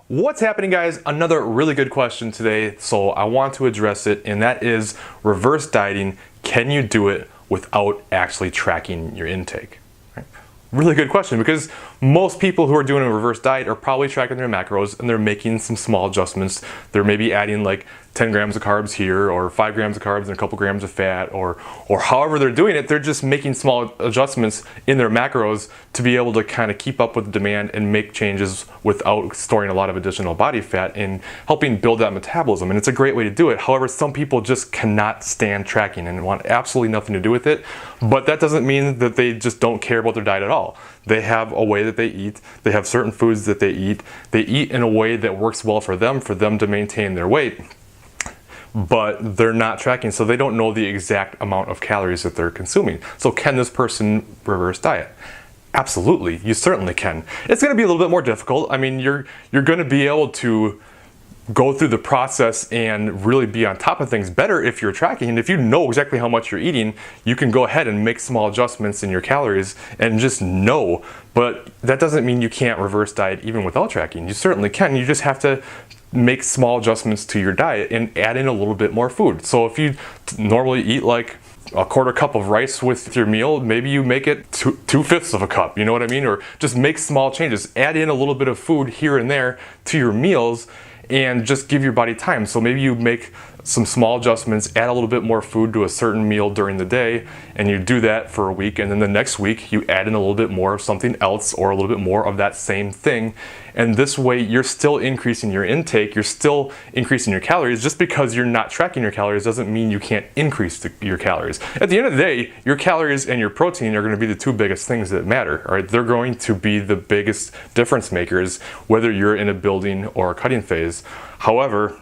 What's happening, guys? Another really good question today, so I want to address it, and that is reverse dieting. Can you do it without actually tracking your intake? Right? Really good question, because most people who are doing a reverse diet are probably tracking their macros and they're making some small adjustments. They're maybe adding like 10 grams of carbs here, or 5 grams of carbs and a couple grams of fat, or however they're doing it. They're just making small adjustments in their macros to be able to kind of keep up with the demand and make changes without storing a lot of additional body fat and helping build that metabolism. And it's a great way to do it. However, some people just cannot stand tracking and want absolutely nothing to do with it. But that doesn't mean that they just don't care about their diet at all. They have a way that they eat. They have certain foods that they eat. They eat in a way that works well for them to maintain their weight. But they're not tracking, so they don't know the exact amount of calories that they're consuming. So can this person reverse diet? Absolutely, you certainly can. It's gonna be a little bit more difficult. I mean, you're gonna be able to go through the process and really be on top of things better if you're tracking. And if you know exactly how much you're eating, you can go ahead and make small adjustments in your calories and just know. But that doesn't mean you can't reverse diet even without tracking. You certainly can. You just have to make small adjustments to your diet and add in a little bit more food. So if you normally eat like a quarter cup of rice with your meal, maybe you make it 2/5 of a cup, you know what I mean? Or just make small changes. Add in a little bit of food here and there to your meals and just give your body time. So maybe you make some small adjustments, add a little bit more food to a certain meal during the day, and you do that for a week, and then the next week you add in a little bit more of something else or a little bit more of that same thing. And this way you're still increasing your intake, you're still increasing your calories. Just because you're not tracking your calories doesn't mean you can't increase your calories. At the end of the day, your calories and your protein are going to be the two biggest things that matter. All right? They're going to be the biggest difference makers, whether you're in a building or a cutting phase. However,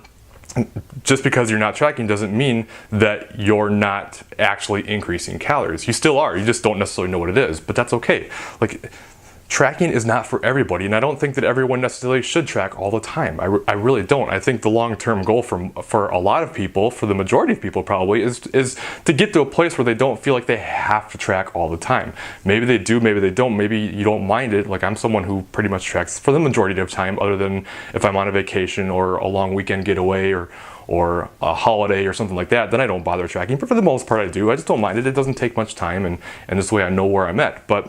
just because you're not tracking doesn't mean that you're not actually increasing calories. You still are, you just don't necessarily know what it is, but that's okay. Like, tracking is not for everybody, and I don't think that everyone necessarily should track all the time. I really don't. I think the long-term goal for a lot of people, for the majority of people probably, is to get to a place where they don't feel like they have to track all the time. Maybe they do, maybe they don't, maybe you don't mind it. Like, I'm someone who pretty much tracks for the majority of time, other than if I'm on a vacation or a long weekend getaway or a holiday or something like that, then I don't bother tracking. But for the most part I do. I just don't mind it. It doesn't take much time, and this way I know where I'm at. But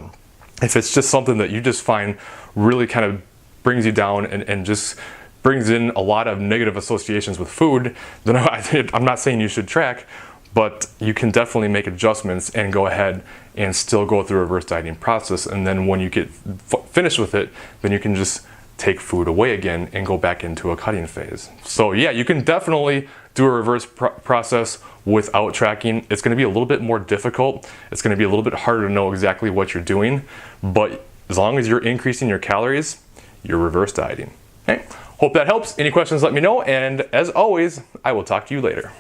if it's just something that you just find really kind of brings you down and just brings in a lot of negative associations with food, then I'm not saying you should track, but you can definitely make adjustments and go ahead and still go through a reverse dieting process. And then when you get finished with it, then you can just take food away again and go back into a cutting phase. So yeah, you can definitely do a reverse process without tracking. It's going to be a little bit more difficult. It's going to be a little bit harder to know exactly what you're doing, but as long as you're increasing your calories, you're reverse dieting. Okay? Hope that helps. Any questions, let me know, and as always, I will talk to you later.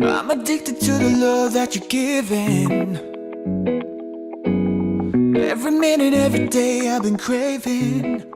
I'm addicted to the love that you're giving. Every minute, every day I've been craving.